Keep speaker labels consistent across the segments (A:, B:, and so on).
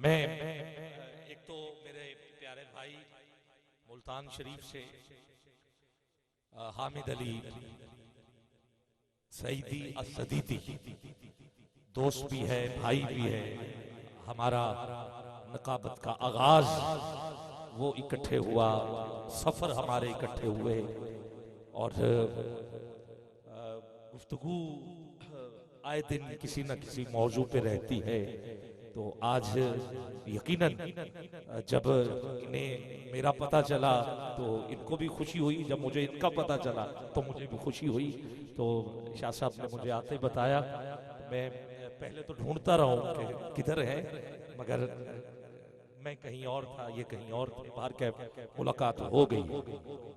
A: मैं एक तो मेरे प्यारे भाई मुल्तान शरीफ से हामिद अली सईदी असदीदी दोस्त भी है, भाई भी है। हमारा नकाबत का आगाज वो इकट्ठे हुआ, सफर हमारे इकट्ठे हुए और गुफ्तगू आए दिन किसी न किसी मौजू पे रहती है। तो आज यकीनन जब इन्हें मेरा पता चला तो इनको भी खुशी हुई, जब मुझे इनका पता चला तो मुझे भी खुशी हुई। तो शाह साहब ने मुझे आते बताया, मैं पहले तो ढूंढता रहा हूं कि किधर है, मगर मैं कहीं और था, ये कहीं और थे। बाहर के मुलाकात हो गई।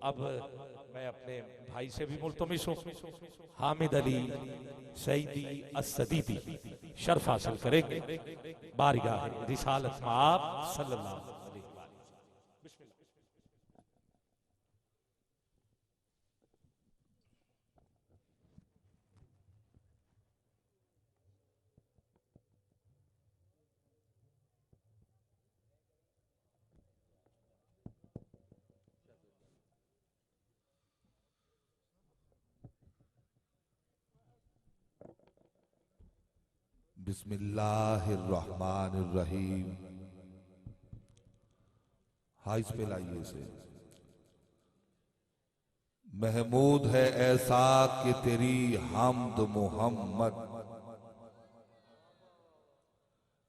A: अब मैं अपने भाई से भी मुल्तमिस हूँ, हामिद अली सईदी असदीदी शर्फ हासिल करेंगे बारगाह रिसालत में आप सल्लल्लाहु अलैहि वसल्लम।
B: बिस्मिल्लाहिर्रहमानिर्रहीम। हाइस पे लाइए इसे। महमूद है ऐसा कि तेरी हमद मोहम्मद।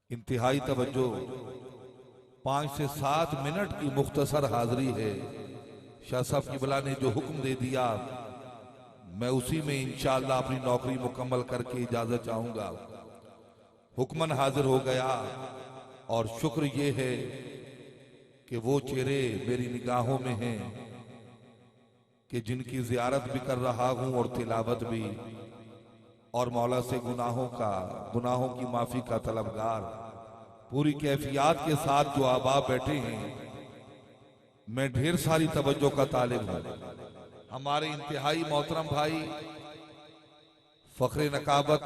B: इंतहाई तवज्जो, 5 से 7 मिनट की मुख्तसर हाजिरी है। शाह साहब क़िबला ने जो हुक्म दे दिया, मैं उसी में इंशाअल्लाह अपनी नौकरी मुकम्मल करके इजाजत चाहूंगा। हुक्मन हाजिर हो गया और शुक्र ये है कि वो चेहरे मेरी निगाहों में हैं कि जिनकी जियारत भी कर रहा हूं और तिलावत भी, और मौला से गुनाहों की माफी का तलबगार पूरी कैफियत के साथ जो आबा बैठे हैं। मैं ढेर सारी तवज्जो का तालिब हूं। हमारे इंतहाई मोहतरम भाई फख्रे नकाबत,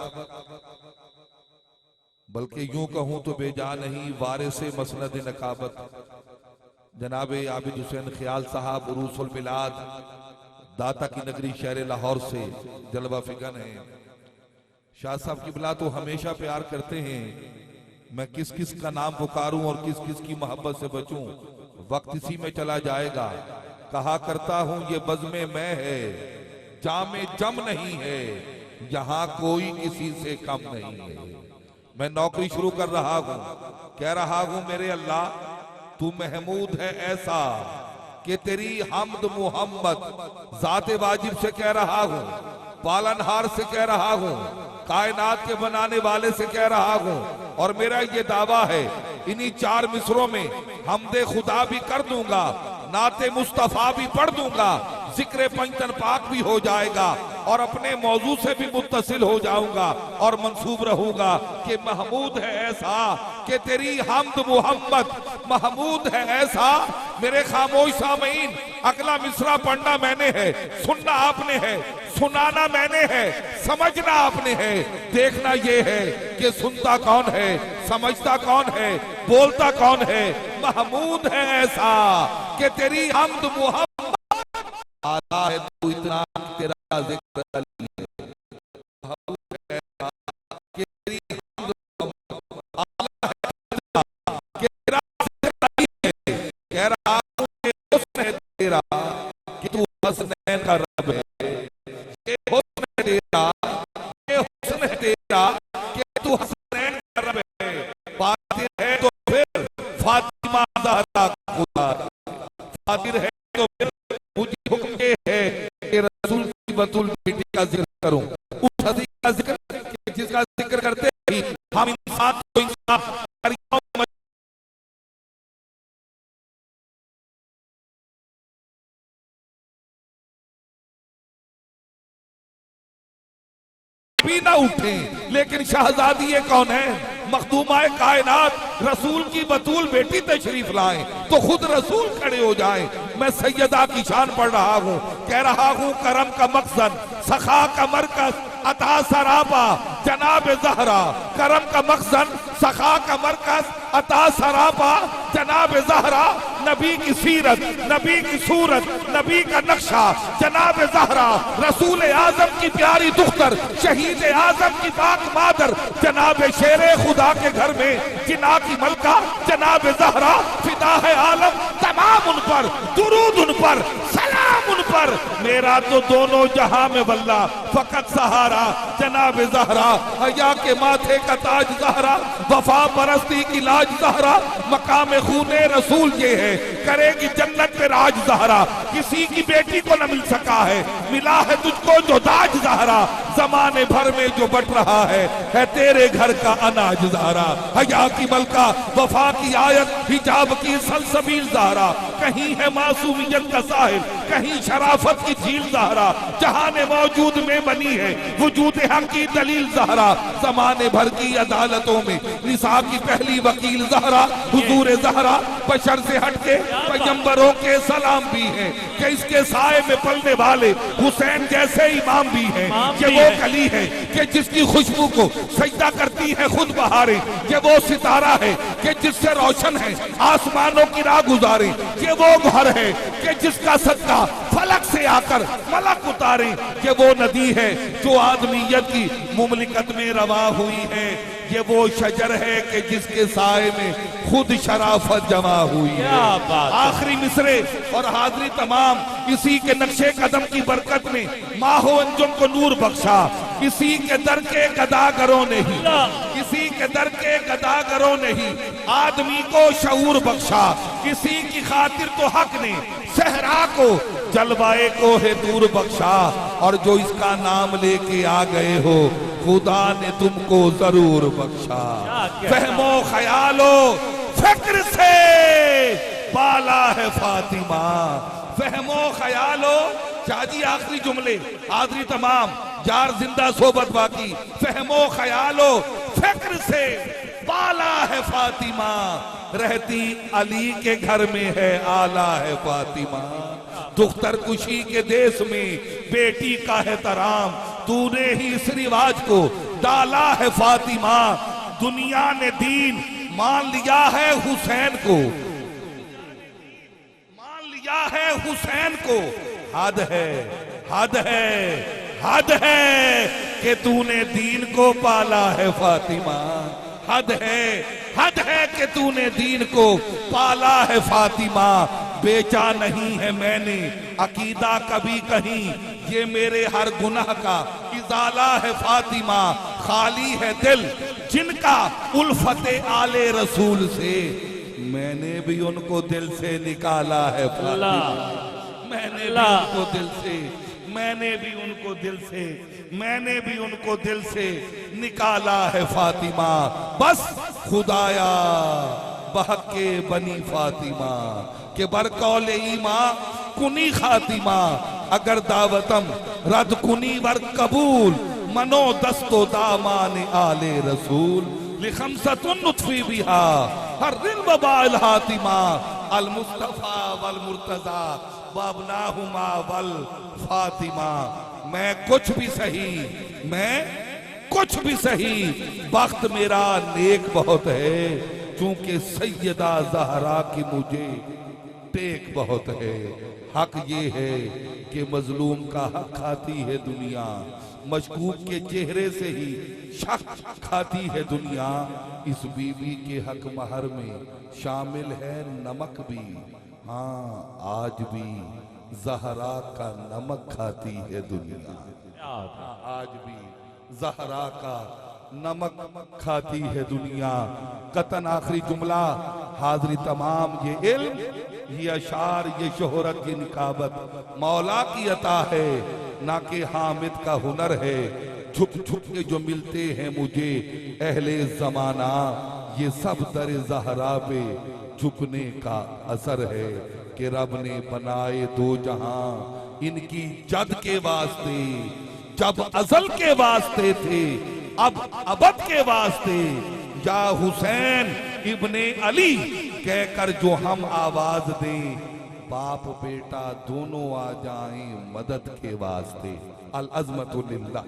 B: बल्कि यूं कहूं तो बेजान नहीं, वारिस मसनद नकाबत जनाब आबिद हुसैन ख्याल साहब उरूसुल मिलाद दाता की नगरी शहर लाहौर से जलवा फिगन है। शाह साहब क़िबला तो हमेशा प्यार करते हैं। मैं किस किस का नाम पुकारूं और किस किस की मोहब्बत से बचूं, वक्त इसी में चला जाएगा। कहा करता हूं ये बज़्मे मैं है, जामे जम नहीं है, यहां कोई किसी से कम नहीं है। मैं नौकरी शुरू कर रहा हूं, कह रहा हूं मेरे अल्लाह तू महमूद है ऐसा कि तेरी हमद मोहम्मद। जाते वाजिब से कह रहा हूं, पालनहार से कह रहा हूं, कायनात के बनाने वाले से कह रहा हूं। और मेरा ये दावा है, इन्हीं 4 मिसरों में हमदे खुदा भी कर दूंगा, नाते मुस्तफा भी पढ़ दूंगा, जिक्र पंचतन पाक भी हो जाएगा और अपने मौजू से भी मुत्तसिल हो जाऊंगा और मंसूब रहूंगा कि महमूद है ऐसा कि तेरी हमद मोहम्मद। महमूद है ऐसा मेरे खामोश सामीन, अगला मिसरा पढ़ना मैंने है, सुनना आपने है, सुनाना मैंने है, समझना आपने है। देखना ये है कि सुनता कौन है, समझता कौन है, बोलता कौन है। महमूद है ऐसा कि तेरी हमद मोहम्मद। आला है तू इतना तेरा जिक्र अली है। महमूद है ऐसा कि तेरी हमद मोहम्मद। आला है कि तेरा जिक्र अली है। कह रहा हूं कि हुस्न है तेरा कि तू हसनैन का रब है। ये हुस्न है तेरा, ये हुस्न है तेरा कि तू हसनैन का रब है। फातिर है तो फिर फातिमा ज़हरा खुदा, फातिर है तो फिर मुझे हुक्म ये है कि रसूल की बतूल बेटी का जिक्र करूं, उस हदी का जिक्र जिसका जिक्र करते ही हम इंसान को इंसान भी ना उठे। लेकिन शहजादी ये कौन है? मखदूमाए कायनात रसूल की बतूल बेटी तशरीफ लाए तो खुद रसूल खड़े हो जाए। मैं सैयदा की शान पढ़ रहा हूँ, कह रहा हूँ करम का मकसद, सखा का मरकज, अता सरापा जनाब जहरा, करम का मखजन सखा का मरकज अता सरापा जनाब जहरा, नबी की सीरत, नबी की सूरत, नबी का नक्शा जनाब जहरा, रसूल आजम की प्यारी दुख्तर, शहीद आजम की पाक मादर, जनाब शेरे खुदा के घर में जिना की मलका जनाब जहरा, फिदा है आलम तमाम उन पर, दुरूद उन पर, सलाम उन पर, मेरा तो दोनों जहां में वल्ला फकत सहारा जनाब जहरा, हया के माथे का ताज जहरा, वफा परस्ती की लाज जहरा, मकाम खूने रसूल ये है, करेगी जन्नत में राज जहरा, किसी की बेटी को न मिल सका है, मिला है तुझको जो दाज जहरा, जमाने भर में जो बट रहा है तेरे घर का अनाज जहरा, हया की मलका, वफा की आयत, हिजाब की सलसबील जहरा, कहीं है मासूमियत का साहिल, कहीं शराफत की झील जहरा, जहाने मौजूद में बनी है वजूद हक की दलील जहरा, जमाने भर की अदालतों में निसाब की पहली वकील जहरा, हुजूर जहरा बशर से हटके पैगंबरों के सलाम भी हैं, कि इसके साए में पलने वाले हुसैन जैसे इमाम भी हैं, कि वो कली है कि जिसकी खुशबू को सजदा करती है खुद बहारें, कि वो सितारा है कि जिससे रोशन है आसमानों की राह गुजारे, कि वो घर है कि जिसका सदका फलक से आकर मलक उतारे, कि वो नदी है जो आदमीयत की मुमलिकत में रवा हुई है, ये वो शजर है कि जिसके साए में खुद शराफत जमा हुई है। आखिरी मिसरे और हाजिरी तमाम इसी के नक्शे कदम की बरकत में माहो अंजुम को नूर बख्शा, इसी के दर के गदागरों ने ही, इसी के दर के गदागरों ने ही आदमी को शऊर बख्शा, इसी की खातिर तो हक ने सहरा को जलवाए को है दूर बख्शा, और जो इसका नाम लेके आ गए हो खुदा ने तुमको जरूर बख्शा, फहमो ख्यालो फिक्र से पाला है फातिमा, फहमो ख्यालो, शादी आखिरी जुमले हाजिरी तमाम जार जिंदा सोबत बाकी, फहमो ख्यालो फिक्र से पाला है फातिमा, रहती अली के घर में है आला है फातिमा, दुख्तर कुशी के देश में बेटी का है तराम, तूने ही इस रिवाज को डाला है फातिमा, दुनिया ने दीन मान लिया है हुसैन को, मान लिया है हुसैन को, हद है, हद है, हद है कि तूने दीन को पाला है फातिमा, हद है कि तूने दीन को पाला है फातिमा, बेचा नहीं है मैंने अकीदा कभी कहीं, ये मेरे हर गुनाह का इजाला है फातिमा, खाली है दिल जिनका उल्फते आले रसूल से, मैंने भी उनको दिल से निकाला है फातिमा, मैंने भी उनको दिल से, मैंने भी उनको दिल से, मैंने भी उनको दिल से निकाला है फातिमा, बस खुदाया बहके बनी फातिमा, के बरकौले ईमा कुनी खातिमा, अगर दावतम रद कुनी वर कबूल, मनो दस्तो दामान आले रसूल, लिखमसतुन नुत्फी बिहा हर दिन बबाल हातिमा, अल मुस्तफा वल मुर्तजा वबनाहुमा वल फातिमा, मैं कुछ भी सही, मैं कुछ भी सही, वक्त मेरा नेक बहुत है, चूंकि सैयदा ज़हरा की मुझे टेक बहुत है, हक ये है कि मजलूम का हक खाती है दुनिया, मशकूक के चेहरे से ही शक खाती है दुनिया, इस बीवी के हक महर में शामिल है नमक भी, हाँ आज भी ज़हरा का नमक खाती है दुनिया, आज भी ज़हरा का नमक खाती है दुनिया। कतन आखिरी जुमला हाजिरी तमाम, ये इल्म ये अशार ये शोहरत की निकाबत मौला की अता है, ना कि हामिद का हुनर है, झुक झुक के जो मिलते हैं मुझे अहले जमाना, ये सब दर ज़हरा पे झुकने का असर है, कि रब ने बनाए दो जहां इनकी जद के वास्ते, जब अजल के वास्ते थे अब अबद के वास्ते, या हुसैन इब्ने अली कहकर जो हम आवाज दें, बाप बेटा दोनों आ जाएं मदद के वास्ते। अल अज़मतु लिल्लाह।